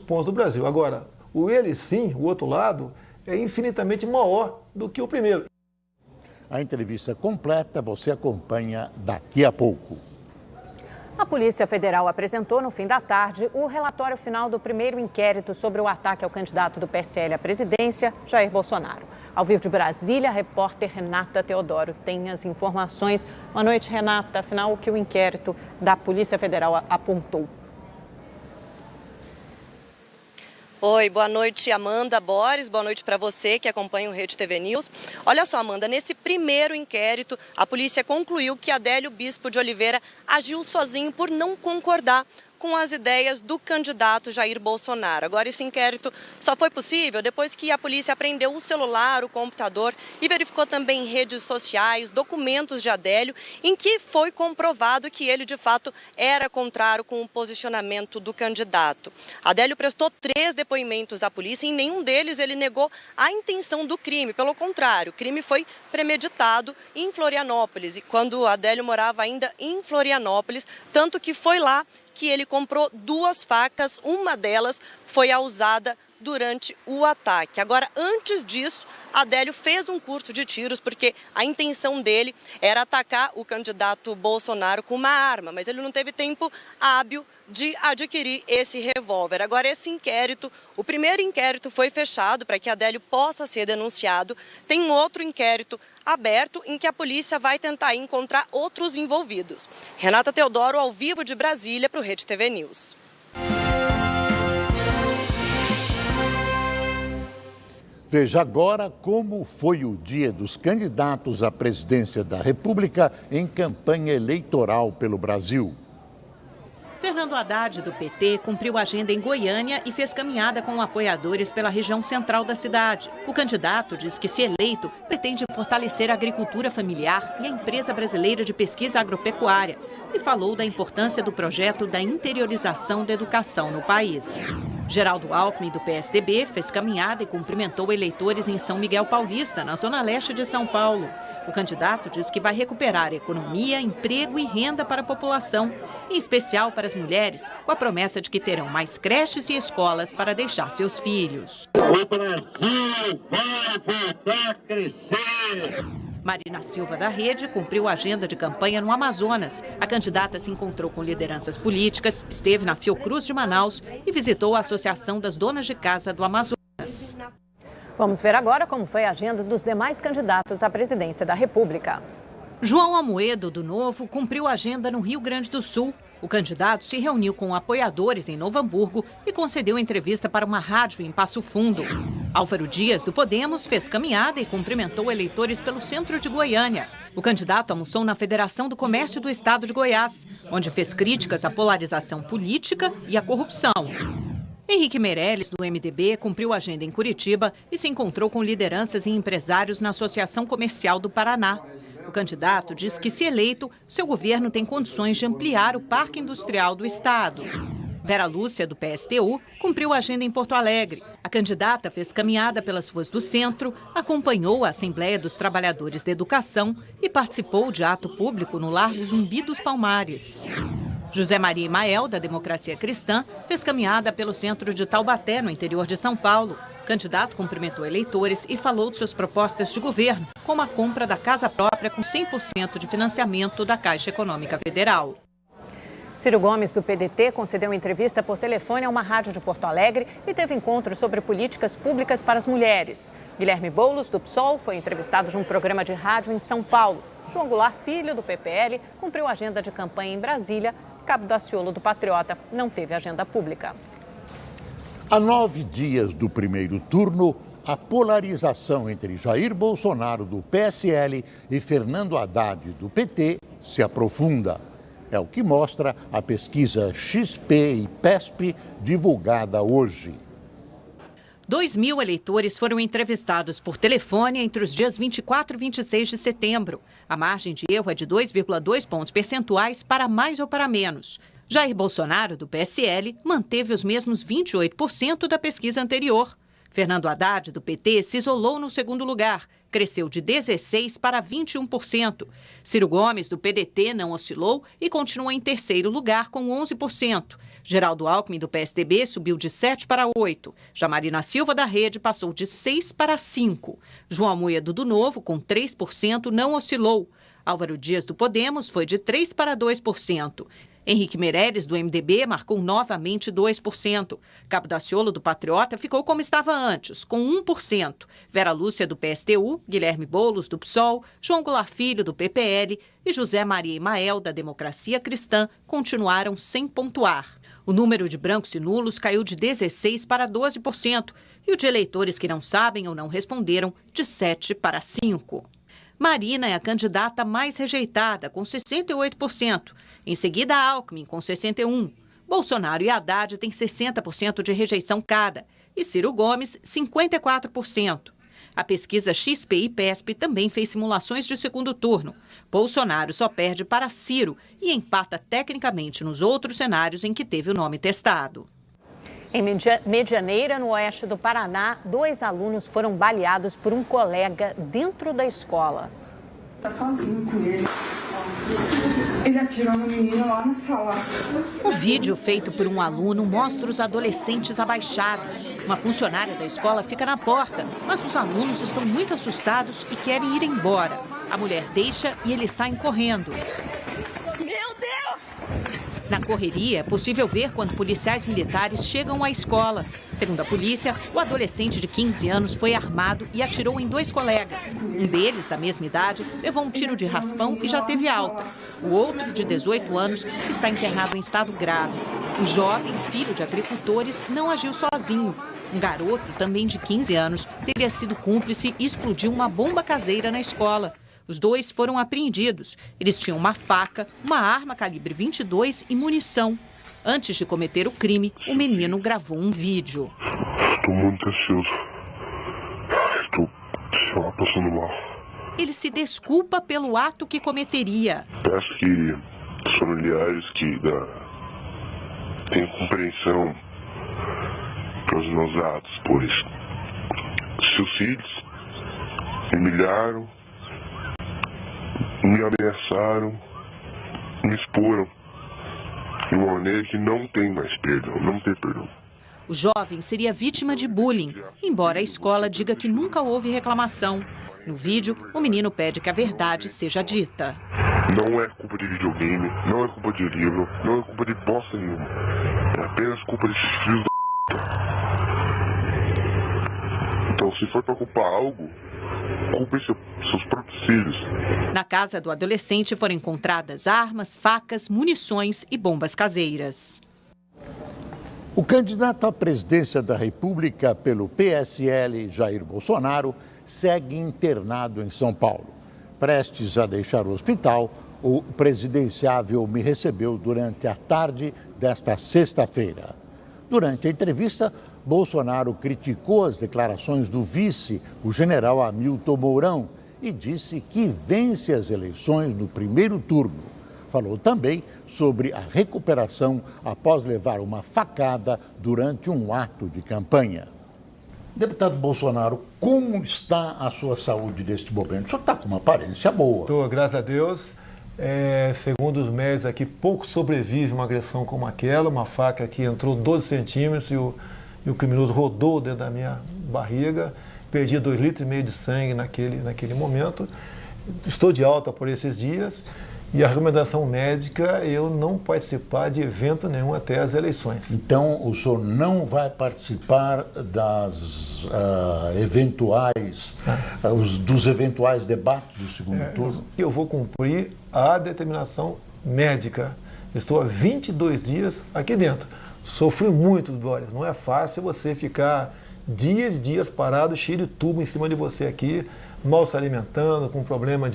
pontos do Brasil. Agora, o ele sim, o outro lado, é infinitamente maior do que o primeiro. A entrevista completa você acompanha daqui a pouco. A Polícia Federal apresentou no fim da tarde o relatório final do primeiro inquérito sobre o ataque ao candidato do PSL à presidência, Jair Bolsonaro. Ao vivo de Brasília, a repórter Renata Teodoro tem as informações. Boa noite, Renata. Afinal, o que o inquérito da Polícia Federal apontou? Oi, boa noite, Amanda, Boris, boa noite para você que acompanha o Rede TV News. Olha só, Amanda, nesse primeiro inquérito, a polícia concluiu que Adélio Bispo de Oliveira agiu sozinho por não concordar com as ideias do candidato Jair Bolsonaro. Agora, esse inquérito só foi possível depois que a polícia apreendeu o celular, o computador e verificou também redes sociais, documentos de Adélio, em que foi comprovado que ele, de fato, era contrário com o posicionamento do candidato. Adélio prestou 3 depoimentos à polícia e em nenhum deles ele negou a intenção do crime. Pelo contrário, o crime foi premeditado em Florianópolis, e quando Adélio morava ainda em Florianópolis, tanto que foi lá que ele comprou 2 facas, uma delas foi a usada durante o ataque. Agora, antes disso, Adélio fez um curso de tiros porque a intenção dele era atacar o candidato Bolsonaro com uma arma, mas ele não teve tempo hábil de adquirir esse revólver. Agora, esse inquérito, o primeiro inquérito foi fechado para que Adélio possa ser denunciado. Tem um outro inquérito aberto em que a polícia vai tentar encontrar outros envolvidos. Renata Teodoro, ao vivo de Brasília, para o Rede TV News. Veja agora como foi o dia dos candidatos à presidência da República em campanha eleitoral pelo Brasil. Fernando Haddad, do PT, cumpriu a agenda em Goiânia e fez caminhada com apoiadores pela região central da cidade. O candidato diz que, se eleito, pretende fortalecer a agricultura familiar e a empresa brasileira de pesquisa agropecuária e falou da importância do projeto da interiorização da educação no país. Geraldo Alckmin, do PSDB, fez caminhada e cumprimentou eleitores em São Miguel Paulista, na zona leste de São Paulo. O candidato diz que vai recuperar economia, emprego e renda para a população, em especial para as mulheres, com a promessa de que terão mais creches e escolas para deixar seus filhos. O Brasil vai voltar a crescer! Marina Silva, da Rede, cumpriu a agenda de campanha no Amazonas. A candidata se encontrou com lideranças políticas, esteve na Fiocruz de Manaus e visitou a Associação das Donas de Casa do Amazonas. Vamos ver agora como foi a agenda dos demais candidatos à presidência da República. João Amoedo, do Novo, cumpriu a agenda no Rio Grande do Sul. O candidato se reuniu com apoiadores em Novo Hamburgo e concedeu entrevista para uma rádio em Passo Fundo. Álvaro Dias, do Podemos, fez caminhada e cumprimentou eleitores pelo centro de Goiânia. O candidato almoçou na Federação do Comércio do Estado de Goiás, onde fez críticas à polarização política e à corrupção. Henrique Meirelles, do MDB, cumpriu a agenda em Curitiba e se encontrou com lideranças e empresários na Associação Comercial do Paraná. O candidato diz que, se eleito, seu governo tem condições de ampliar o parque industrial do estado. Vera Lúcia, do PSTU, cumpriu a agenda em Porto Alegre. A candidata fez caminhada pelas ruas do centro, acompanhou a Assembleia dos Trabalhadores da Educação e participou de ato público no Largo Zumbi dos Palmares. José Maria Imael, da Democracia Cristã, fez caminhada pelo centro de Taubaté, no interior de São Paulo. O candidato cumprimentou eleitores e falou de suas propostas de governo, como a compra da casa própria com 100% de financiamento da Caixa Econômica Federal. Ciro Gomes, do PDT, concedeu entrevista por telefone a uma rádio de Porto Alegre e teve encontro sobre políticas públicas para as mulheres. Guilherme Boulos, do PSOL, foi entrevistado de um programa de rádio em São Paulo. João Goulart Filho, do PPL, cumpriu a agenda de campanha em Brasília. Cabo Daciolo, do Patriota, não teve agenda pública. Há 9 dias do primeiro turno, a polarização entre Jair Bolsonaro, do PSL, e Fernando Haddad, do PT, se aprofunda. É o que mostra a pesquisa XP e PESP divulgada hoje. 2.000 eleitores foram entrevistados por telefone entre os dias 24 e 26 de setembro. A margem de erro é de 2,2 pontos percentuais para mais ou para menos. Jair Bolsonaro, do PSL, manteve os mesmos 28% da pesquisa anterior. Fernando Haddad, do PT, se isolou no segundo lugar, cresceu de 16% para 21%. Ciro Gomes, do PDT, não oscilou e continua em terceiro lugar com 11%. Geraldo Alckmin, do PSDB, subiu de 7 para 8. Já Marina Silva, da Rede, passou de 6 para 5. João Amoedo, do Novo, com 3%, não oscilou. Álvaro Dias, do Podemos, foi de 3 para 2%. Henrique Meirelles, do MDB, marcou novamente 2%. Cabo Daciolo, do Patriota, ficou como estava antes, com 1%. Vera Lúcia, do PSTU, Guilherme Boulos, do PSOL, João Goulart Filho, do PPL e José Maria Imael, da Democracia Cristã, continuaram sem pontuar. O número de brancos e nulos caiu de 16% para 12% e o de eleitores que não sabem ou não responderam, de 7% para 5%. Marina é a candidata mais rejeitada, com 68%. Em seguida, Alckmin, com 61%. Bolsonaro e Haddad têm 60% de rejeição cada. E Ciro Gomes, 54%. A pesquisa XP e PESP também fez simulações de segundo turno. Bolsonaro só perde para Ciro e empata tecnicamente nos outros cenários em que teve o nome testado. Em Medianeira, no oeste do Paraná, 2 alunos foram baleados por um colega dentro da escola. Tá sozinho com ele. Ele atirou no menino lá na sala. O vídeo feito por um aluno mostra os adolescentes abaixados. Uma funcionária da escola fica na porta, mas os alunos estão muito assustados e querem ir embora. A mulher deixa e eles saem correndo. Na correria, é possível ver quando policiais militares chegam à escola. Segundo a polícia, o adolescente de 15 anos foi armado e atirou em 2 colegas. Um deles, da mesma idade, levou um tiro de raspão e já teve alta. O outro, de 18 anos, está internado em estado grave. O jovem, filho de agricultores, não agiu sozinho. Um garoto, também de 15 anos, teria sido cúmplice e explodiu uma bomba caseira na escola. Os 2 foram apreendidos. Eles tinham uma faca, uma arma calibre 22 e munição. Antes de cometer o crime, o menino gravou um vídeo. Estou muito ansioso. Estou passando mal. Ele se desculpa pelo ato que cometeria. Peço que os familiares tenham compreensão pelos meus atos, pois seus filhos me humilharam, me ameaçaram, me exporam de uma maneira que não tem mais perdão, não tem perdão. O jovem seria vítima de bullying, embora a escola diga que nunca houve reclamação. No vídeo, o menino pede que a verdade seja dita. Não é culpa de videogame, não é culpa de livro, não é culpa de bosta nenhuma. É apenas culpa desses filhos da p***. Então, se for pra culpar algo, culpem seus próprios filhos. Na casa do adolescente foram encontradas armas, facas, munições e bombas caseiras. O candidato à presidência da República pelo PSL, Jair Bolsonaro, segue internado em São Paulo. Prestes a deixar o hospital, o presidenciável me recebeu durante a tarde desta sexta-feira. Durante a entrevista, Bolsonaro criticou as declarações do vice, o general Hamilton Mourão, e disse que vence as eleições no primeiro turno. Falou também sobre a recuperação após levar uma facada durante um ato de campanha. Deputado Bolsonaro, como está a sua saúde neste momento? O senhor está com uma aparência boa. Estou, graças a Deus. Segundo os médicos aqui, pouco sobrevive uma agressão como aquela. Uma faca que entrou 12 centímetros e o criminoso rodou dentro da minha barriga. Perdi 2,5 litros de sangue naquele momento. Estou de alta por esses dias. E a recomendação médica, eu não participar de evento nenhum até as eleições. Então, o senhor não vai participar das dos eventuais debates do segundo turno? Eu vou cumprir a determinação médica. Estou há 22 dias aqui dentro. Sofri muito, Boris. Não é fácil você ficar dias e dias parado, cheio de tubo em cima de você aqui, mal se alimentando, com problema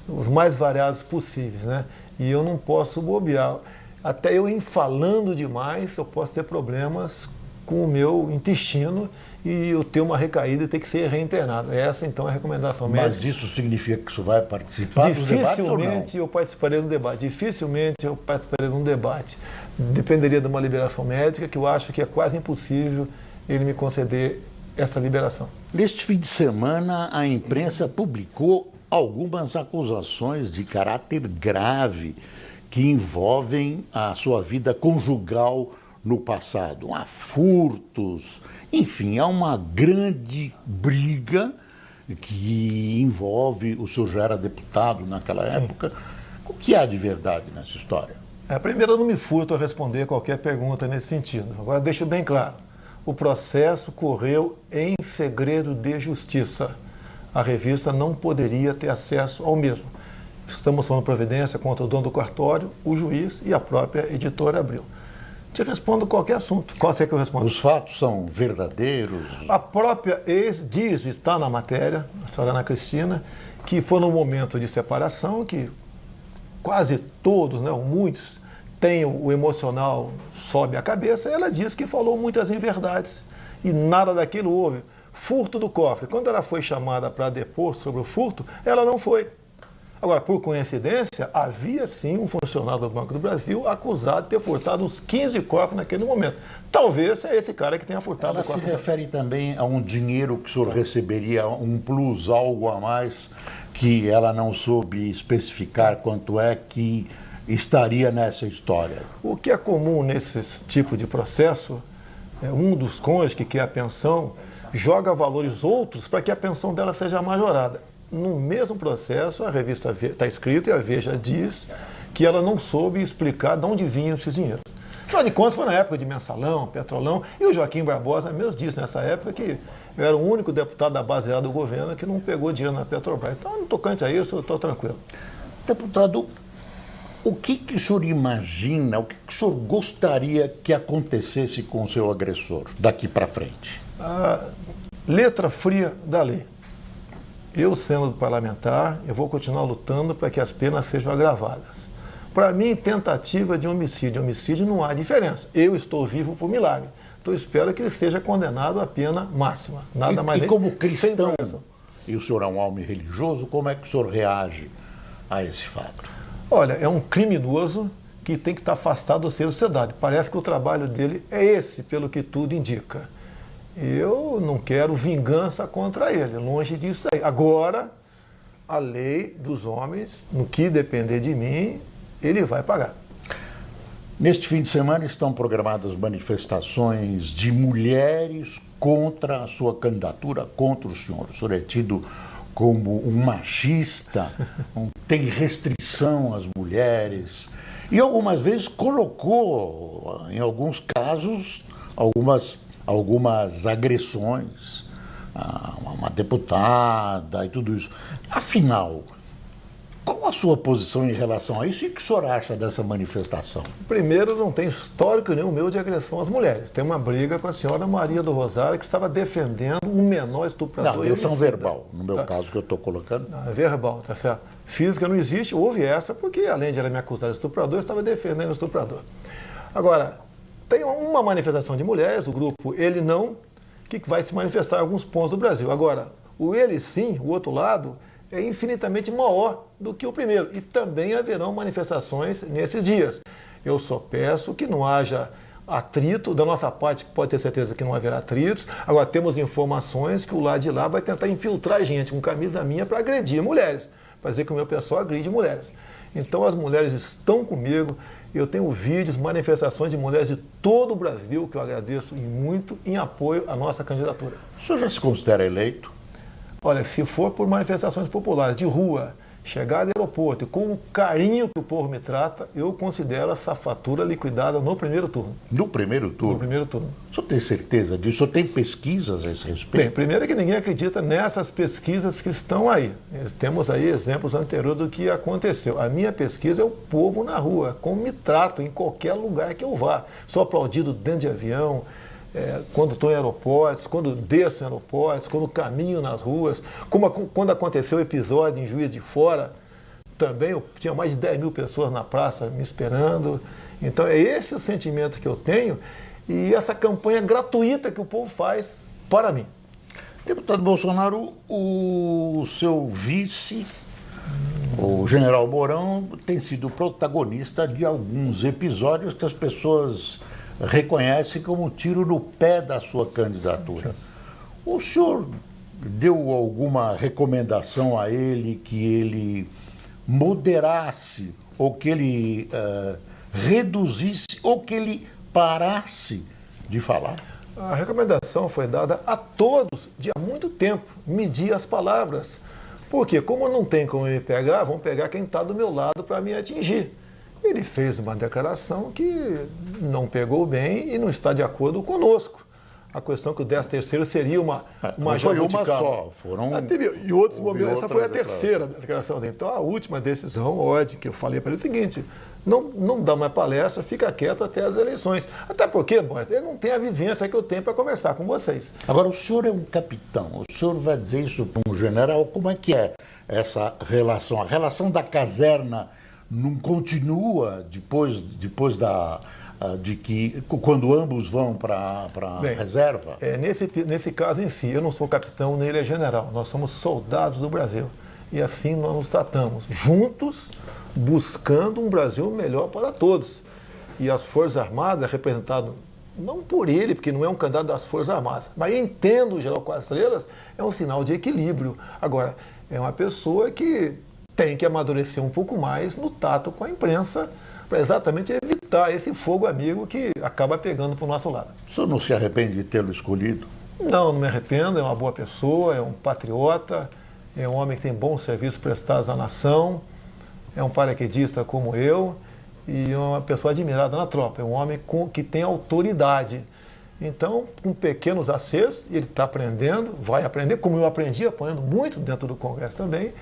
os mais variados possíveis, né? E eu não posso bobear. Até eu falando demais, eu posso ter problemas com o meu intestino e eu ter uma recaída e ter que ser reinternado. Essa, então, é a recomendação médica. Mas isso significa que o senhor vai participar dos debates ou não? Dificilmente eu participarei de um debate. Dificilmente eu participarei de um debate. Dependeria de uma liberação médica, que eu acho que é quase impossível ele me conceder essa liberação. Neste fim de semana, a imprensa publicou algumas acusações de caráter grave que envolvem a sua vida conjugal no passado. Há furtos, enfim, há uma grande briga que envolve, o senhor já era deputado naquela época. O que há de verdade nessa história? Primeiro, eu não me furto a responder qualquer pergunta nesse sentido. Agora, deixo bem claro, o processo correu em segredo de justiça. A revista não poderia ter acesso ao mesmo. Estamos tomando providência contra o dono do cartório, o juiz e a própria editora Abril. Te respondo qualquer assunto. Qual é que eu respondo? Os fatos são verdadeiros? A própria ex diz, está na matéria, a senhora Ana Cristina, que foi num momento de separação que quase todos, né, muitos, têm o emocional sobe a cabeça. Ela diz que falou muitas inverdades e nada daquilo houve. Furto do cofre. Quando ela foi chamada para depor sobre o furto, ela não foi. Agora, por coincidência, havia sim um funcionário do Banco do Brasil acusado de ter furtado uns 15 cofres naquele momento. Talvez seja esse cara que tenha furtado o cofre. Ela se refere também a um dinheiro que o senhor receberia, um plus, algo a mais, que ela não soube especificar quanto é que estaria nessa história. O que é comum nesse tipo de processo é um dos cônjuges que quer a pensão joga valores outros para que a pensão dela seja majorada. No mesmo processo, a revista está escrita e a Veja diz que ela não soube explicar de onde vinham esses dinheiros. Afinal de contas, foi na época de mensalão, petrolão, e o Joaquim Barbosa mesmo disse nessa época que eu era o único deputado da base do governo que não pegou dinheiro na Petrobras. Então, no tocante a isso, eu estou tranquilo. Deputado, o que o senhor imagina, o que o senhor gostaria que acontecesse com o seu agressor daqui para frente? A letra fria da lei. Eu, sendo parlamentar, eu vou continuar lutando para que as penas sejam agravadas. Para mim, tentativa de homicídio e homicídio não há diferença. Eu estou vivo por milagre. Então, espero que ele seja condenado à pena máxima. Nada mais. E como cristão, e o senhor é um homem religioso, como é que o senhor reage a esse fato? Olha, é um criminoso que tem que estar afastado da sociedade. Parece que o trabalho dele é esse, pelo que tudo indica. Eu não quero vingança contra ele, longe disso aí. Agora, a lei dos homens, no que depender de mim, ele vai pagar. Neste fim de semana estão programadas manifestações de mulheres contra a sua candidatura, contra o senhor. O senhor é tido como um machista, tem restrição às mulheres e algumas vezes colocou, em alguns casos, algumas agressões a uma deputada e tudo isso. Afinal, qual a sua posição em relação a isso e o que o senhor acha dessa manifestação? Primeiro, não tem histórico nenhum meu de agressão às mulheres. Tem uma briga com a senhora Maria do Rosário que estava defendendo um menor estuprador. Não, agressão verbal, no meu caso que eu estou colocando. Não, é verbal, tá certo. Física não existe, houve essa, porque além de ela me acusar de estuprador, eu estava defendendo o estuprador. Agora, tem uma manifestação de mulheres, o grupo Ele Não, que vai se manifestar em alguns pontos do Brasil. Agora, o Ele Sim, o outro lado, é infinitamente maior do que o primeiro. E também haverão manifestações nesses dias. Eu só peço que não haja atrito. Da nossa parte, pode ter certeza que não haverá atritos. Agora, temos informações que o lado de lá vai tentar infiltrar gente com camisa minha para agredir mulheres. Para dizer que o meu pessoal agride mulheres. Então, as mulheres estão comigo. Eu tenho vídeos, manifestações de mulheres de todo o Brasil, que eu agradeço muito, em apoio à nossa candidatura. O senhor já se considera eleito? Olha, se for por manifestações populares de rua, chegar do aeroporto e com o carinho que o povo me trata, eu considero essa fatura liquidada no primeiro turno. No primeiro turno? No primeiro turno. O senhor tem certeza disso? O senhor tem pesquisas a esse respeito? Bem, primeiro é que ninguém acredita nessas pesquisas que estão aí. Temos aí exemplos anteriores do que aconteceu. A minha pesquisa é o povo na rua, como me trato em qualquer lugar que eu vá. Sou aplaudido dentro de avião, quando estou em aeroportos, quando desço em aeroportos, quando caminho nas ruas, quando aconteceu o episódio em Juiz de Fora, também eu tinha mais de 10 mil pessoas na praça me esperando. Então é esse o sentimento que eu tenho e essa campanha gratuita que o povo faz para mim. Deputado Bolsonaro, o seu vice, o general Mourão, tem sido protagonista de alguns episódios que as pessoas reconhece como um tiro no pé da sua candidatura. O senhor deu alguma recomendação a ele que ele moderasse ou que ele reduzisse, ou que ele parasse de falar? A recomendação foi dada a todos de há muito tempo, medir as palavras. Porque como não tem como me pegar, vão pegar quem está do meu lado para me atingir. Ele fez uma declaração que não pegou bem e não está de acordo conosco. A questão que o 13º seria uma foi uma só, foram... E outros momentos, essa foi a terceira declaração dele. Então, a última decisão, que eu falei para ele, é o seguinte, não dá mais palestra, fica quieto até as eleições. Até porque, Boris, ele não tem a vivência que eu tenho para conversar com vocês. Agora, o senhor é um capitão, o senhor vai dizer isso para um general, como é que é essa relação? A relação da caserna não continua depois de que, quando ambos vão para a reserva? Nesse caso em si, eu não sou capitão, nem ele é general. Nós somos soldados do Brasil. E assim nós nos tratamos, juntos, buscando um Brasil melhor para todos. E as Forças Armadas, representado não por ele, porque não é um candidato das Forças Armadas, mas entendo o General Quatro Estrelas, é um sinal de equilíbrio. Agora, é uma pessoa que tem que amadurecer um pouco mais no tato com a imprensa, para exatamente evitar esse fogo amigo que acaba pegando para o nosso lado. O senhor não se arrepende de tê-lo escolhido? Não me arrependo, é uma boa pessoa, é um patriota, é um homem que tem bons serviços prestados à nação, é um paraquedista como eu e é uma pessoa admirada na tropa, é um homem que tem autoridade. Então, com pequenos acertos, ele está aprendendo, vai aprender, como eu aprendi, apanhando muito dentro do Congresso também,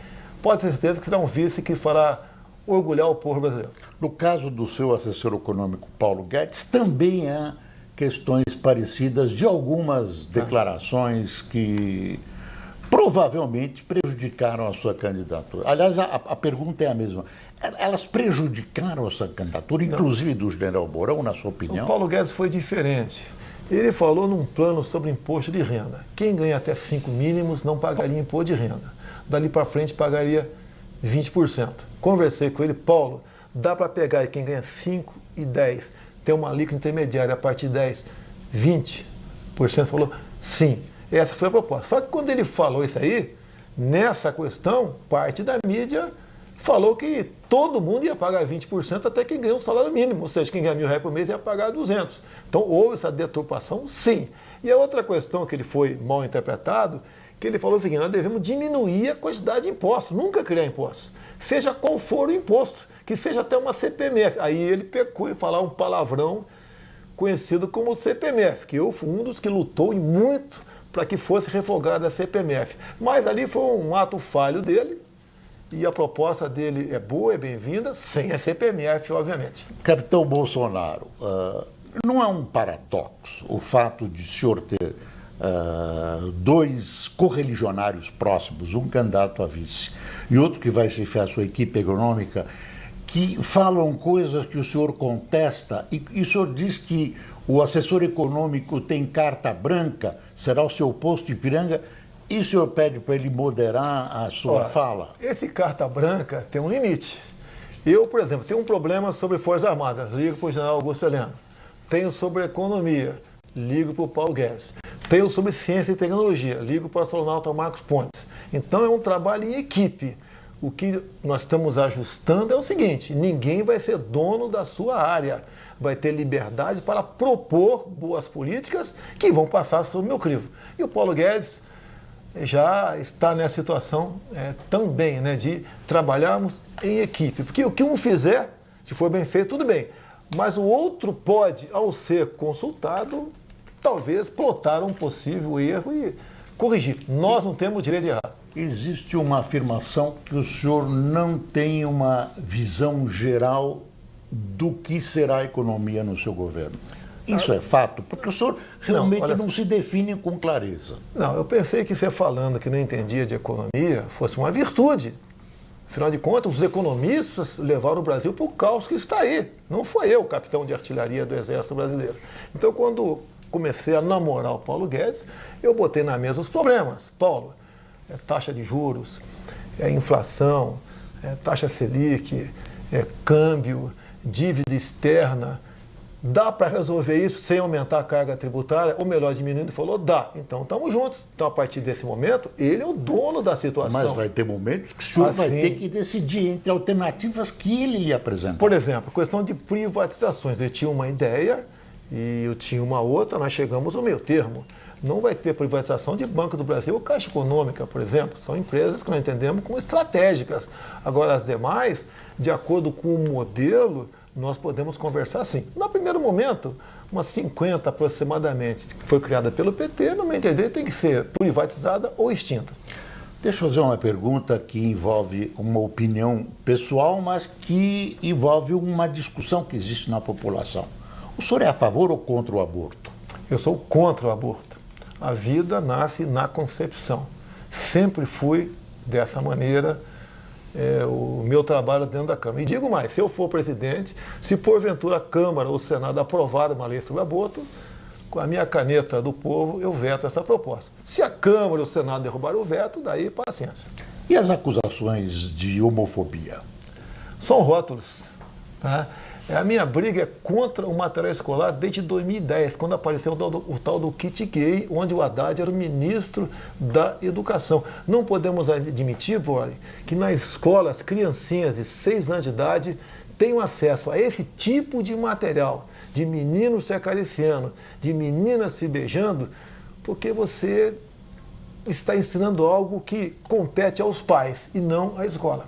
pode ter certeza que será um vice que fará orgulhar o povo brasileiro. No caso do seu assessor econômico, Paulo Guedes, também há questões parecidas de algumas declarações que provavelmente prejudicaram a sua candidatura. Aliás, a pergunta é a mesma. Elas prejudicaram a sua candidatura, inclusive do general Mourão, na sua opinião? O Paulo Guedes foi diferente. Ele falou num plano sobre imposto de renda. Quem ganha até 5 mínimos não pagaria imposto de renda. Dali para frente pagaria 20%. Conversei com ele, Paulo, dá para pegar aí quem ganha 5 e 10, tem uma alíquota intermediária a partir de 10, 20%? Falou, sim. Essa foi a proposta. Só que quando ele falou isso aí, nessa questão, parte da mídia falou que todo mundo ia pagar 20% até quem ganha um salário mínimo, ou seja, quem ganha R$1.000 por mês ia pagar 200. Então houve essa deturpação, sim. E a outra questão que ele foi mal interpretado, que ele falou o seguinte, nós devemos diminuir a quantidade de impostos, nunca criar impostos, seja qual for o imposto, que seja até uma CPMF. Aí ele pecou em falar um palavrão conhecido como CPMF, que eu fui um dos que lutou muito para que fosse revogada a CPMF. Mas ali foi um ato falho dele, e a proposta dele é boa, é bem-vinda, sem a CPMF, obviamente. Capitão Bolsonaro, não é um paradoxo o fato de o senhor ter dois correligionários próximos, um candidato a vice e outro que vai chefiar a sua equipe econômica, que falam coisas que o senhor contesta e o senhor diz que o assessor econômico tem carta branca, será o seu posto em Ipiranga, e o senhor pede para ele moderar a sua fala? Esse carta branca tem um limite. Eu, por exemplo, tenho um problema sobre Forças Armadas, ligo para o general Augusto Heleno. Tenho sobre economia, ligo para o Paulo Guedes. Tenho sobre ciência e tecnologia, ligo para o astronauta Marcos Pontes. Então é um trabalho em equipe. O que nós estamos ajustando é o seguinte, ninguém vai ser dono da sua área. Vai ter liberdade para propor boas políticas que vão passar sob o meu crivo. E o Paulo Guedes já está nessa situação também, né, de trabalharmos em equipe. Porque o que um fizer, se for bem feito, tudo bem. Mas o outro pode, ao ser consultado, talvez plotar um possível erro e corrigir. Nós não temos o direito de errar. Existe uma afirmação que o senhor não tem uma visão geral do que será a economia no seu governo. Isso é fato? Porque o senhor realmente não se define com clareza. Não, eu pensei que você falando que não entendia de economia fosse uma virtude. Afinal de contas, os economistas levaram o Brasil para o caos que está aí. Não foi eu, capitão de artilharia do Exército Brasileiro. Então, quando comecei a namorar o Paulo Guedes, eu botei na mesa os problemas. Paulo, taxa de juros, inflação, taxa Selic, câmbio, dívida externa. Dá para resolver isso sem aumentar a carga tributária? Ou melhor, diminuindo? Falou, dá. Então, estamos juntos. Então, a partir desse momento, ele é o dono da situação. Mas vai ter momentos que o senhor vai ter que decidir entre alternativas que ele lhe apresenta. Por exemplo, questão de privatizações. Eu tinha uma ideia e eu tinha uma outra, nós chegamos ao meio termo. Não vai ter privatização de Banco do Brasil ou Caixa Econômica, por exemplo. São empresas que nós entendemos como estratégicas. Agora, as demais, de acordo com o modelo, nós podemos conversar sim. No primeiro momento, umas 50 aproximadamente, que foi criada pelo PT, no meu entender, tem que ser privatizada ou extinta. Deixa eu fazer uma pergunta que envolve uma opinião pessoal, mas que envolve uma discussão que existe na população. O senhor é a favor ou contra o aborto? Eu sou contra o aborto. A vida nasce na concepção. Sempre fui dessa maneira. O meu trabalho dentro da Câmara. E digo mais, se eu for presidente, se porventura a Câmara ou o Senado aprovar uma lei sobre aborto, com a minha caneta do povo, eu veto essa proposta. Se a Câmara ou o Senado derrubar o veto, daí paciência. E as acusações de homofobia? São rótulos. Tá? A minha briga é contra o material escolar desde 2010, quando apareceu o tal do kit gay, onde o Haddad era o ministro da Educação. Não podemos admitir, Bori, que nas escolas, criancinhas de 6 anos de idade tenham acesso a esse tipo de material, de meninos se acariciando, de meninas se beijando, porque você está ensinando algo que compete aos pais e não à escola.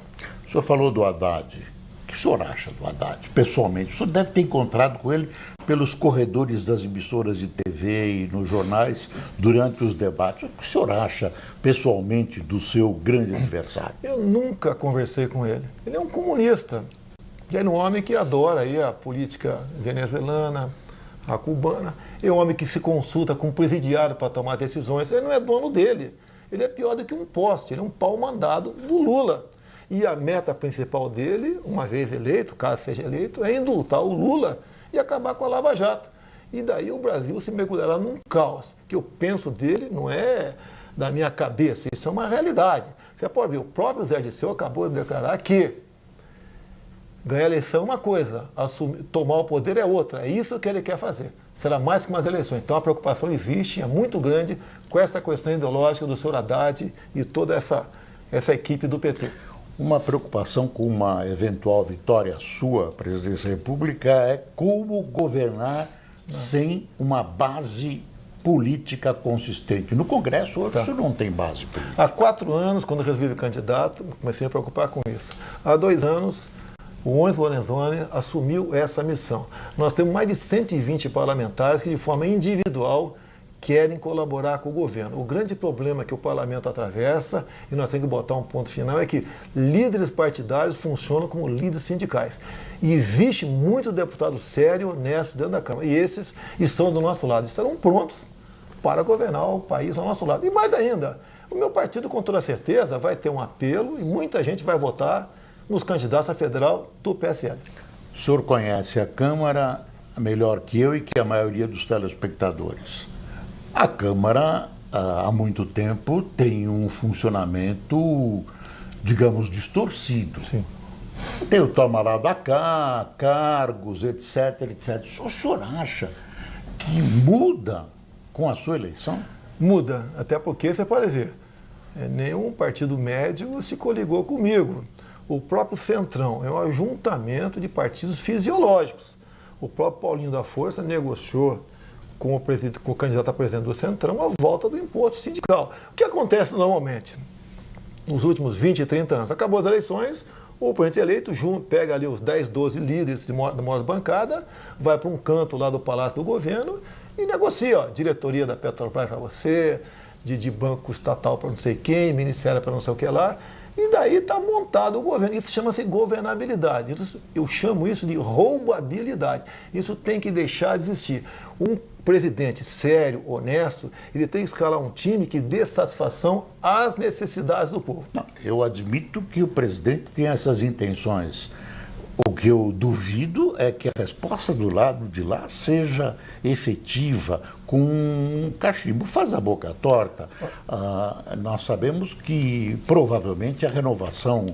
O senhor falou do Haddad. O que o senhor acha do Haddad, pessoalmente? O senhor deve ter encontrado com ele pelos corredores das emissoras de TV e nos jornais durante os debates. O que o senhor acha, pessoalmente, do seu grande adversário? Eu nunca conversei com ele. Ele é um comunista. Ele é um homem que adora aí a política venezuelana, a cubana. É um homem que se consulta com o presidiário para tomar decisões. Ele não é dono dele. Ele é pior do que um poste. Ele é um pau mandado do Lula. E a meta principal dele, uma vez eleito, caso seja eleito, é indultar o Lula e acabar com a Lava Jato. E daí o Brasil se mergulhará num caos. O que eu penso dele não é da minha cabeça, isso é uma realidade. Você pode ver, o próprio Zé Dirceu acabou de declarar que ganhar a eleição é uma coisa, tomar o poder é outra. É isso que ele quer fazer. Será mais que umas eleições. Então a preocupação existe, é muito grande, com essa questão ideológica do senhor Haddad e toda essa equipe do PT. Uma preocupação com uma eventual vitória sua, presidência da República, é como governar sem uma base política consistente. No Congresso, hoje, o senhor não tem base política. Há 4 anos, quando eu resolvi candidato, comecei a preocupar com isso. Há 2 anos, o Onyx Lorenzoni assumiu essa missão. Nós temos mais de 120 parlamentares que, de forma individual, querem colaborar com o governo. O grande problema que o parlamento atravessa, e nós temos que botar um ponto final, é que líderes partidários funcionam como líderes sindicais. E existe muito deputado sério, honesto dentro da Câmara. E esses estão do nosso lado, estarão prontos para governar o país ao nosso lado. E mais ainda, o meu partido, com toda certeza, vai ter um apelo e muita gente vai votar nos candidatos a federal do PSL. O senhor conhece a Câmara melhor que eu e que a maioria dos telespectadores. A Câmara, há muito tempo, tem um funcionamento, digamos, distorcido. Sim. Tem o toma lá da cá, cargos, etc, etc. O senhor acha que muda com a sua eleição? Muda, até porque você pode ver, nenhum partido médio se coligou comigo. O próprio Centrão é um ajuntamento de partidos fisiológicos. O próprio Paulinho da Força negociou com o candidato a presidente do Centrão a volta do imposto sindical. O que acontece normalmente? Nos últimos 20, 30 anos, acabou as eleições, o presidente eleito pega ali os 10, 12 líderes da maior bancada, vai para um canto lá do Palácio do Governo e negocia, diretoria da Petrobras para você, de banco estatal para não sei quem, ministério para não sei o que lá, e daí está montado o governo. Isso chama-se governabilidade. Eu chamo isso de roubabilidade. Isso tem que deixar de existir. Um presidente sério, honesto, ele tem que escalar um time que dê satisfação às necessidades do povo. Não, eu admito que o presidente tem essas intenções. O que eu duvido é que a resposta do lado de lá seja efetiva, com um cachimbo. Faz a boca torta. Nós sabemos que, provavelmente, a renovação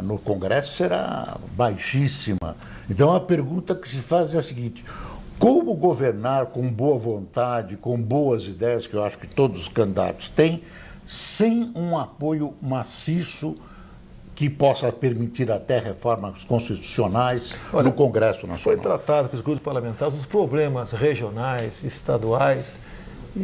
no Congresso será baixíssima. Então a pergunta que se faz é a seguinte: como governar com boa vontade, com boas ideias, que eu acho que todos os candidatos têm, sem um apoio maciço que possa permitir até reformas constitucionais no Congresso Nacional? Foi tratado com os grupos parlamentares os problemas regionais, estaduais,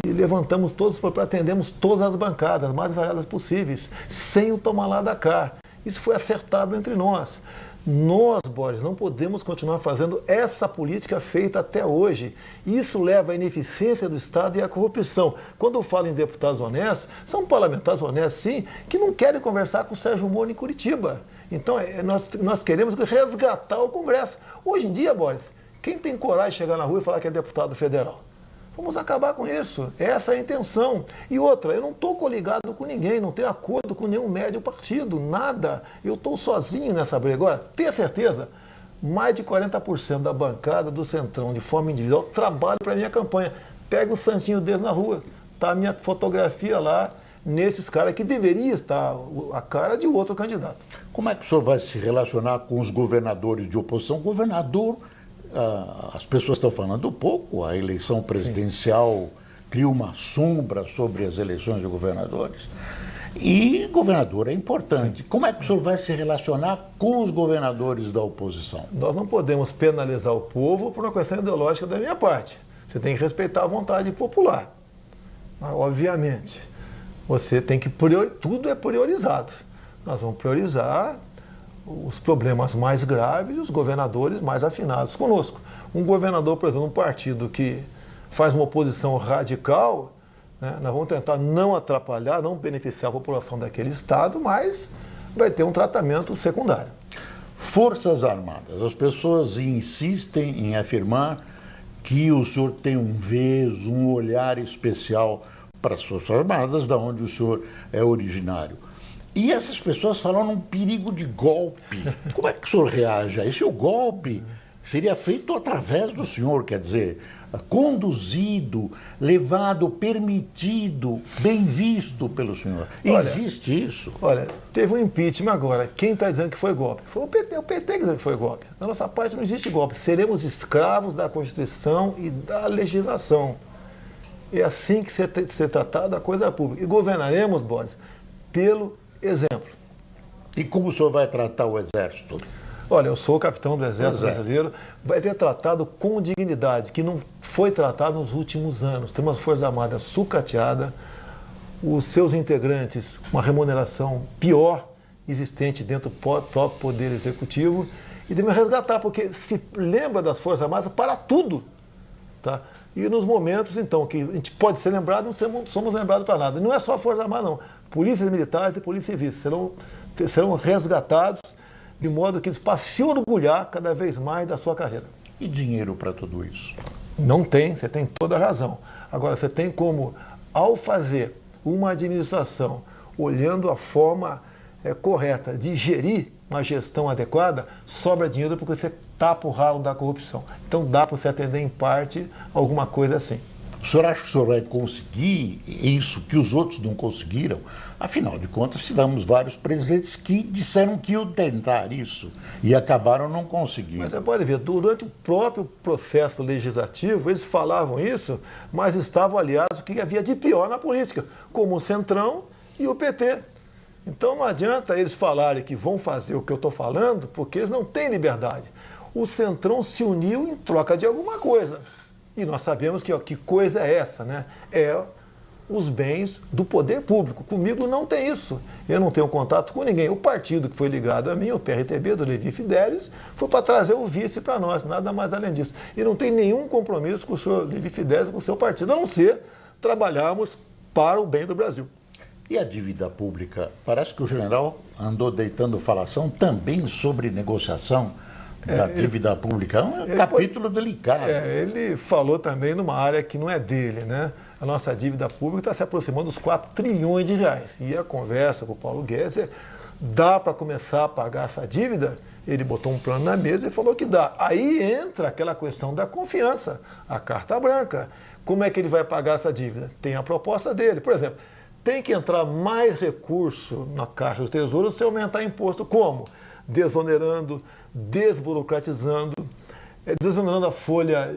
e levantamos todos, atendemos todas as bancadas, as mais variadas possíveis, sem o tomar lá da cá. Isso foi acertado entre nós. Nós, Boris, não podemos continuar fazendo essa política feita até hoje. Isso leva à ineficiência do Estado e à corrupção. Quando eu falo em deputados honestos, são parlamentares honestos, sim, que não querem conversar com o Sérgio Moro em Curitiba. Então, nós queremos resgatar o Congresso. Hoje em dia, Boris, quem tem coragem de chegar na rua e falar que é deputado federal? Vamos acabar com isso. Essa é a intenção. E outra, eu não estou coligado com ninguém, não tenho acordo com nenhum médio partido, nada. Eu estou sozinho nessa briga. Agora, tenha certeza, mais de 40% da bancada do Centrão, de forma individual, trabalha para a minha campanha. Pega o santinho deles na rua. Está a minha fotografia lá, nesses caras que deveria estar a cara de outro candidato. Como é que o senhor vai se relacionar com os governadores de oposição? Governador... as pessoas estão falando pouco, a eleição presidencial cria uma sombra sobre as eleições de governadores. E governador é importante. Como é que o senhor vai se relacionar com os governadores da oposição? Nós não podemos penalizar o povo por uma questão ideológica da minha parte. Você tem que respeitar a vontade popular. Mas, obviamente, você tem que tudo é priorizado. Nós vamos priorizar os problemas mais graves e os governadores mais afinados conosco. Um governador, por exemplo, um partido que faz uma oposição radical, né, nós vamos tentar não atrapalhar, não beneficiar a população daquele estado, mas vai ter um tratamento secundário. Forças Armadas. As pessoas insistem em afirmar que o senhor tem um olhar especial para as Forças Armadas, da onde o senhor é originário. E essas pessoas falam num perigo de golpe. Como é que o senhor reage a isso? E o golpe seria feito através do senhor, quer dizer, conduzido, levado, permitido, bem visto pelo senhor. Existe isso? Olha, teve um impeachment agora. Quem está dizendo que foi golpe? Foi o PT dizendo que foi golpe. Da nossa parte não existe golpe. Seremos escravos da Constituição e da legislação. É assim que ser tratada a coisa pública. E governaremos, Boris, pelo exemplo. E como o senhor vai tratar o Exército? Olha, eu sou o capitão do Exército Brasileiro, vai ter tratado com dignidade, que não foi tratado nos últimos anos. Tem uma Força Armada sucateada, os seus integrantes, uma remuneração pior existente dentro do próprio Poder Executivo, e devemos resgatar, porque se lembra das Forças Armadas para tudo. Tá? E nos momentos, então, que a gente pode ser lembrado, não somos lembrados para nada. Não é só a Força Armada, não. Polícias militares e polícias civis serão resgatados de modo que eles possam se orgulhar cada vez mais da sua carreira. E dinheiro para tudo isso? Não tem, você tem toda a razão. Agora, você tem como, ao fazer uma administração, olhando a forma correta de gerir uma gestão adequada, sobra dinheiro porque você tapa o ralo da corrupção. Então dá para você atender em parte alguma coisa assim. O senhor acha que o senhor vai conseguir isso que os outros não conseguiram? Afinal de contas, tivemos vários presidentes que disseram que iam tentar isso e acabaram não conseguindo. Mas você pode ver, durante o próprio processo legislativo, eles falavam isso, mas estavam aliados ao que havia de pior na política, como o Centrão e o PT. Então não adianta eles falarem que vão fazer o que eu estou falando, porque eles não têm liberdade. O Centrão se uniu em troca de alguma coisa. E nós sabemos que coisa é essa, né? É os bens do poder público. Comigo não tem isso. Eu não tenho contato com ninguém. O partido que foi ligado a mim, o PRTB, do Levi Fidelis, foi para trazer o vice para nós, nada mais além disso. E não tem nenhum compromisso com o senhor Levi Fidelis, com o seu partido, a não ser trabalharmos para o bem do Brasil. E a dívida pública? Parece que o general andou deitando falação também sobre negociação da dívida pública. É um capítulo delicado. Ele falou também numa área que não é dele, né? A nossa dívida pública está se aproximando dos 4 trilhões de reais. E a conversa com o Paulo Guedes dá para começar a pagar essa dívida? Ele botou um plano na mesa e falou que dá. Aí entra aquela questão da confiança, a carta branca. Como é que ele vai pagar essa dívida? Tem a proposta dele. Por exemplo, tem que entrar mais recurso na Caixa do Tesouro se aumentar imposto. Como? Desonerando, desburocratizando, desonerando a folha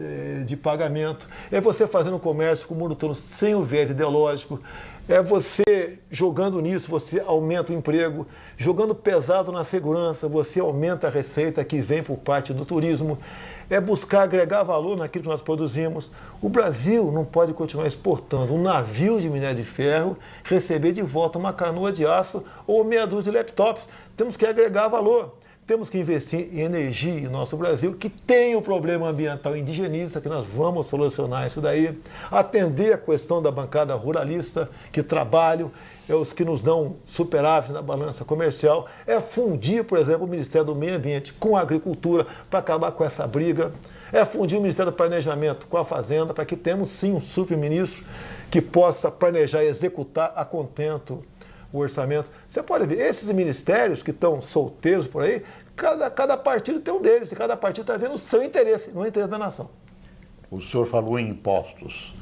de pagamento, é você fazendo comércio com o mundo todo sem o viés ideológico, é você jogando nisso, você aumenta o emprego, jogando pesado na segurança, você aumenta a receita que vem por parte do turismo, é buscar agregar valor naquilo que nós produzimos. O Brasil não pode continuar exportando um navio de minério de ferro, receber de volta uma canoa de aço ou meia dúzia de laptops. Temos que agregar valor. Temos que investir em energia em nosso Brasil, que tem o problema ambiental indigenista, que nós vamos solucionar isso daí. Atender a questão da bancada ruralista, que trabalham, é os que nos dão superávit na balança comercial. É fundir, por exemplo, o Ministério do Meio Ambiente com a Agricultura para acabar com essa briga. É fundir o Ministério do Planejamento com a Fazenda para que temos, sim, um super-ministro que possa planejar e executar a contento o orçamento. Você pode ver, esses ministérios que estão solteiros por aí, cada partido tem um deles, e cada partido está vendo o seu interesse, não o interesse da nação. O senhor falou em impostos.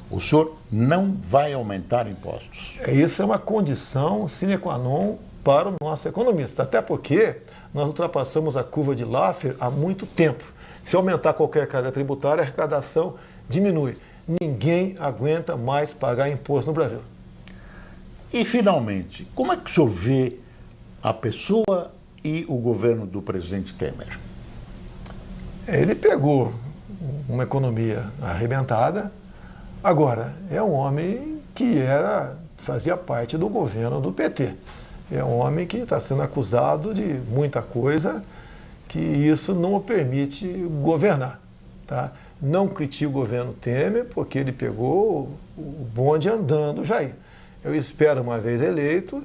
O senhor não vai aumentar impostos. Isso é uma condição sine qua non para o nosso economista, até porque nós ultrapassamos a curva de Laffer há muito tempo. Se aumentar qualquer carga tributária, a arrecadação diminui. Ninguém aguenta mais pagar imposto no Brasil. E, finalmente, como é que o senhor vê a pessoa e o governo do presidente Temer? Ele pegou uma economia arrebentada. Agora, é um homem que fazia parte do governo do PT. É um homem que está sendo acusado de muita coisa, que isso não o permite governar. Tá? Não critico o governo Temer, porque ele pegou o bonde andando, Jair. Eu espero, uma vez eleito,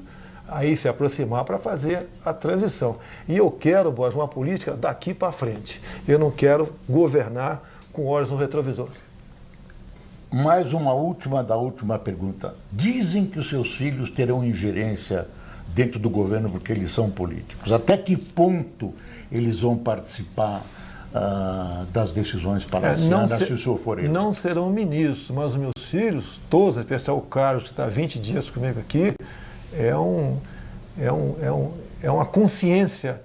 aí se aproximar para fazer a transição. E eu quero, Borges, uma política daqui para frente. Eu não quero governar com olhos no retrovisor. Mais uma última pergunta. Dizem que os seus filhos terão ingerência dentro do governo porque eles são políticos. Até que ponto eles vão participar das decisões palacianas, se o senhor for eleito? Não serão ministros, mas os meus filhos, todos, em especial o Carlos, que está há 20 dias comigo aqui, é uma consciência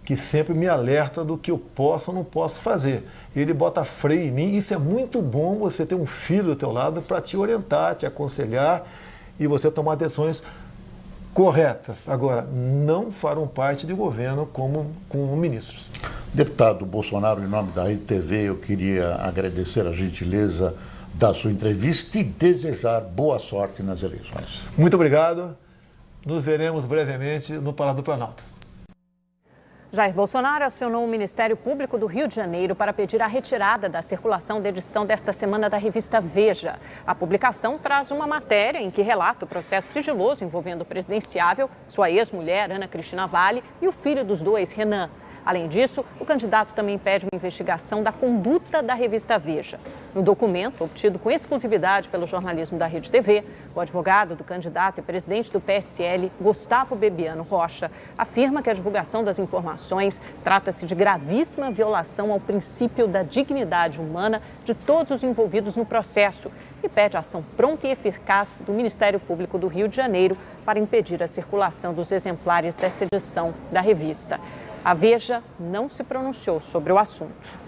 que sempre me alerta do que eu posso ou não posso fazer. Ele bota freio em mim. Isso é muito bom, você ter um filho do teu lado para te orientar, te aconselhar e você tomar decisões corretas. Agora, não farão parte de governo como ministros. Deputado Bolsonaro, em nome da Rede TV, eu queria agradecer a gentileza da sua entrevista e desejar boa sorte nas eleições. Muito obrigado. Nos veremos brevemente no Palácio do Planalto. Jair Bolsonaro acionou o Ministério Público do Rio de Janeiro para pedir a retirada da circulação da edição desta semana da revista Veja. A publicação traz uma matéria em que relata o processo sigiloso envolvendo o presidenciável, sua ex-mulher, Ana Cristina Valle, e o filho dos dois, Renan. Além disso, o candidato também pede uma investigação da conduta da revista Veja. No documento, obtido com exclusividade pelo jornalismo da Rede TV, o advogado do candidato e presidente do PSL, Gustavo Bebiano Rocha, afirma que a divulgação das informações trata-se de gravíssima violação ao princípio da dignidade humana de todos os envolvidos no processo e pede ação pronta e eficaz do Ministério Público do Rio de Janeiro para impedir a circulação dos exemplares desta edição da revista. A Veja não se pronunciou sobre o assunto.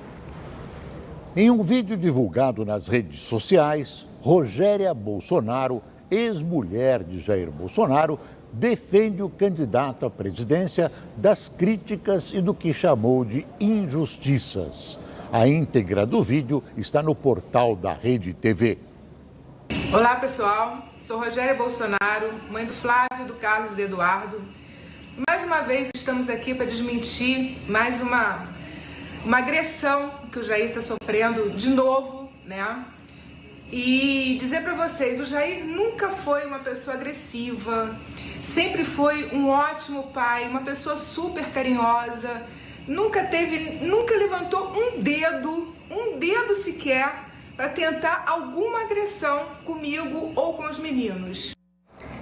Em um vídeo divulgado nas redes sociais, Rogéria Bolsonaro, ex-mulher de Jair Bolsonaro, defende o candidato à presidência das críticas e do que chamou de injustiças. A íntegra do vídeo está no portal da Rede TV. Olá, pessoal. Sou Rogéria Bolsonaro, mãe do Flávio, do Carlos e do Eduardo. Mais uma vez estamos aqui para desmentir mais uma agressão que o Jair está sofrendo de novo, né? E dizer para vocês, o Jair nunca foi uma pessoa agressiva, sempre foi um ótimo pai, uma pessoa super carinhosa, nunca levantou um dedo sequer para tentar alguma agressão comigo ou com os meninos.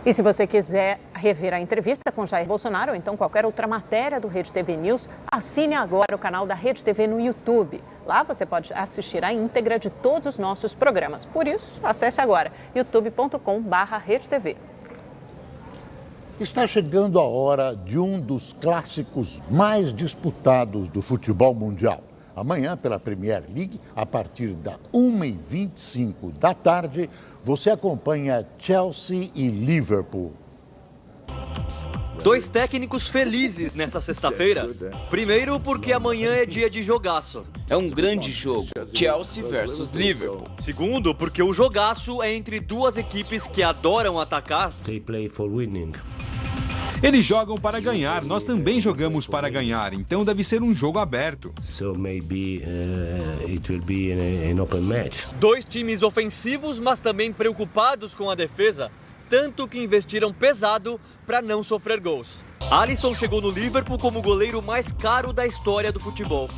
E se você quiser rever a entrevista com Jair Bolsonaro ou então qualquer outra matéria do Rede TV News, assine agora o canal da Rede TV no YouTube. Lá você pode assistir a íntegra de todos os nossos programas. Por isso, acesse agora youtube.com/redetv. Está chegando a hora de um dos clássicos mais disputados do futebol mundial. Amanhã, pela Premier League, a partir da 1h25 da tarde, você acompanha Chelsea e Liverpool. Dois técnicos felizes nessa sexta-feira. Primeiro, porque amanhã é dia de jogaço. É um grande jogo, Chelsea versus Liverpool. Segundo, porque o jogaço é entre duas equipes que adoram atacar. They play for winning. Eles jogam para ganhar, nós também jogamos para ganhar, então deve ser um jogo aberto. So maybe it will be an open match. Dois times ofensivos, mas também preocupados com a defesa, tanto que investiram pesado para não sofrer gols. Alisson chegou no Liverpool como o goleiro mais caro da história do futebol.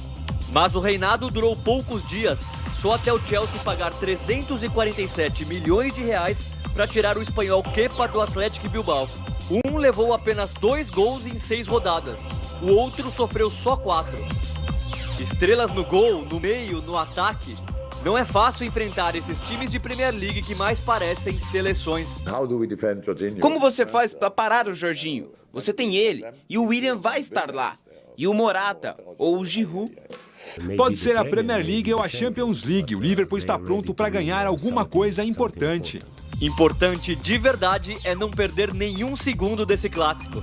Mas o reinado durou poucos dias, só até o Chelsea pagar 347 milhões de reais para tirar o espanhol Kepa do Athletic Bilbao. Um levou apenas 2 gols em 6 rodadas, o outro sofreu só 4. Estrelas no gol, no meio, no ataque. Não é fácil enfrentar esses times de Premier League que mais parecem seleções. Como você faz para parar o Jorginho? Você tem ele, e o William vai estar lá. E o Morata, ou o Giroud. Pode ser a Premier League ou a Champions League. O Liverpool está pronto para ganhar alguma coisa importante. Importante de verdade é não perder nenhum segundo desse clássico.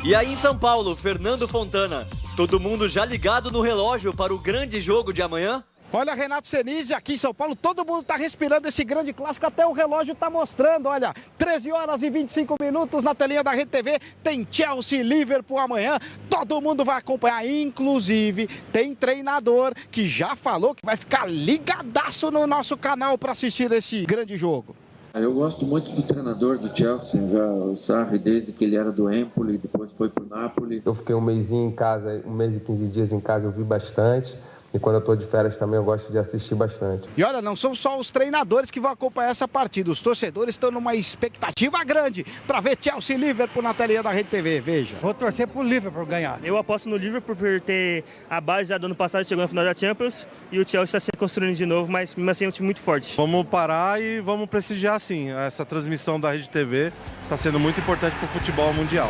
E aí em São Paulo, Fernando Fontana, todo mundo já ligado no relógio para o grande jogo de amanhã? Olha, Renato Senise, aqui em São Paulo, todo mundo está respirando esse grande clássico, até o relógio está mostrando, olha, 13h25 na telinha da Rede TV, tem Chelsea e Liverpool amanhã, todo mundo vai acompanhar, inclusive tem treinador que já falou que vai ficar ligadaço no nosso canal para assistir esse grande jogo. Eu gosto muito do treinador do Chelsea, o Sarri, desde que ele era do Empoli, depois foi pro Napoli. Eu fiquei um mêsinho em casa, 1 mês e 15 dias em casa, eu vi bastante. E quando eu estou de férias também eu gosto de assistir bastante. E olha, não são só os treinadores que vão acompanhar essa partida. Os torcedores estão numa expectativa grande para ver Chelsea e Liverpool na telinha da Rede TV. Veja. Vou torcer pro Liverpool ganhar. Eu aposto no Liverpool por ter a base já do ano passado, chegou na final da Champions. E o Chelsea está se construindo de novo, mas mesmo assim é um time muito forte. Vamos parar e vamos prestigiar sim. Essa transmissão da Rede TV está sendo muito importante para o futebol mundial.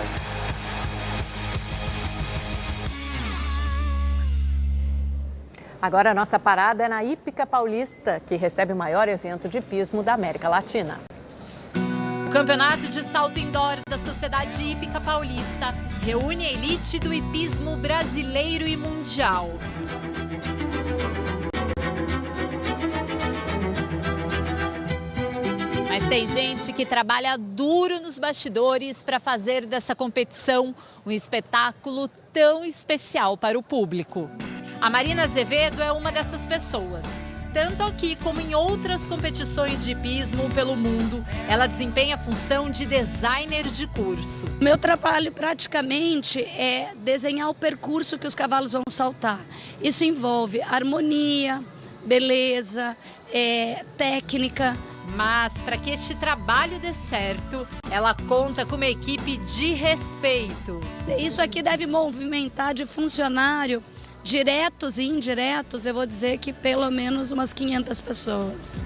Agora a nossa parada é na Hípica Paulista, que recebe o maior evento de hipismo da América Latina. O Campeonato de Salto Indoor da Sociedade Hípica Paulista reúne a elite do hipismo brasileiro e mundial. Mas tem gente que trabalha duro nos bastidores para fazer dessa competição um espetáculo tão especial para o público. A Marina Azevedo é uma dessas pessoas. Tanto aqui como em outras competições de hipismo pelo mundo, ela desempenha a função de designer de curso. Meu trabalho praticamente é desenhar o percurso que os cavalos vão saltar. Isso envolve harmonia, beleza, técnica. Mas para que este trabalho dê certo, ela conta com uma equipe de respeito. Isso aqui deve movimentar de funcionário, diretos e indiretos, eu vou dizer que pelo menos umas 500 pessoas.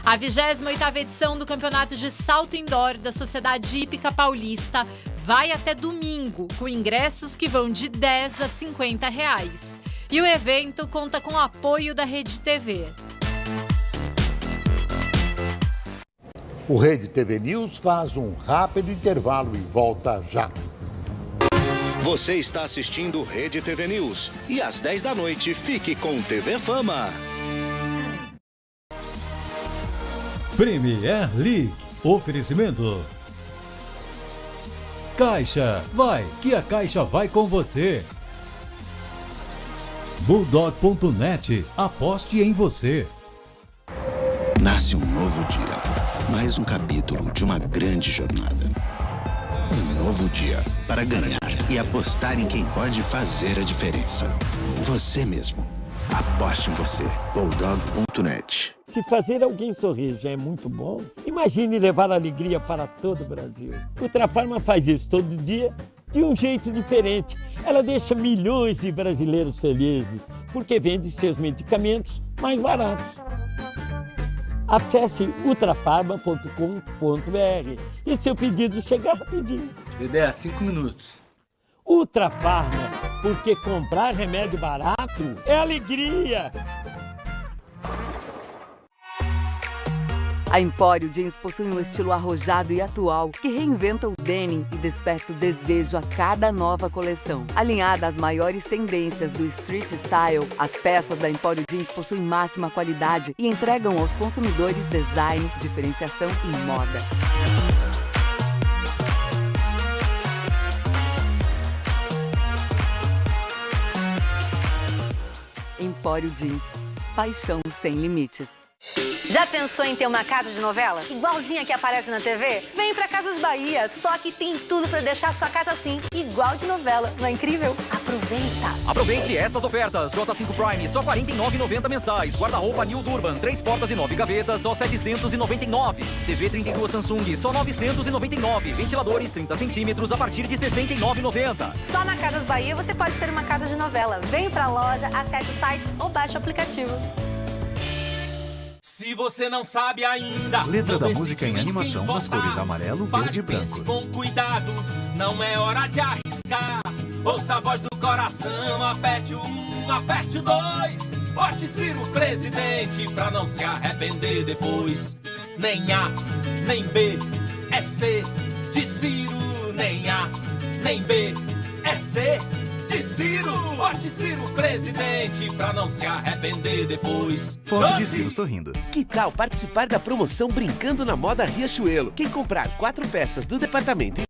A 28ª edição do Campeonato de Salto Indoor da Sociedade Hípica Paulista vai até domingo, com ingressos que vão de R$10 a R$50. E o evento conta com o apoio da Rede TV. O Rede TV News faz um rápido intervalo e volta já. Você está assistindo Rede TV News e às 10 da noite fique com TV Fama. Premier League. Oferecimento. Caixa. Vai, que a Caixa vai com você. Bulldog.net. Aposte em você. Nasce um novo dia. Mais um capítulo de uma grande jornada. Um novo dia para ganhar e apostar em quem pode fazer a diferença. Você mesmo. Aposte em você. Bulldog.net. Se fazer alguém sorrir já é muito bom, imagine levar alegria para todo o Brasil. Nutrafarma faz isso todo dia de um jeito diferente. Ela deixa milhões de brasileiros felizes porque vende seus medicamentos mais baratos. Acesse ultrafarma.com.br e seu pedido chega rapidinho. Ideia, 5 minutos. Ultrafarma, porque comprar remédio barato é alegria. A Empório Jeans possui um estilo arrojado e atual que reinventa o denim e desperta o desejo a cada nova coleção. Alinhada às maiores tendências do street style, as peças da Empório Jeans possuem máxima qualidade e entregam aos consumidores design, diferenciação e moda. Empório Jeans. Paixão sem limites. Já pensou em ter uma casa de novela? Igualzinha que aparece na TV? Vem pra Casas Bahia, só que tem tudo pra deixar sua casa assim, igual de novela. Não é incrível? Aproveita! Aproveite estas ofertas. J5 Prime, só R$ 49,90 mensais. Guarda-roupa New Durban, 3 portas e 9 gavetas, só R$ 799. TV 32 Samsung, só R$ 999. Ventiladores 30 centímetros a partir de R$ 69,90. Só na Casas Bahia você pode ter uma casa de novela. Vem pra loja, acesse o site ou baixe o aplicativo. Se você não sabe ainda... Letra da música em animação nas cores amarelo, verde e branco. Com cuidado, não é hora de arriscar. Ouça a voz do coração, aperte o 1, aperte o 2. Vote Ciro presidente, pra não se arrepender depois. Nem A, nem B, é C de Ciro. Nem A, nem B, é C de Ciro. Vote Ciro presidente, pra não se arrepender depois. Foto de Ciro sorrindo. Que tal participar da promoção Brincando na Moda Riachuelo? Quem comprar 4 peças do departamento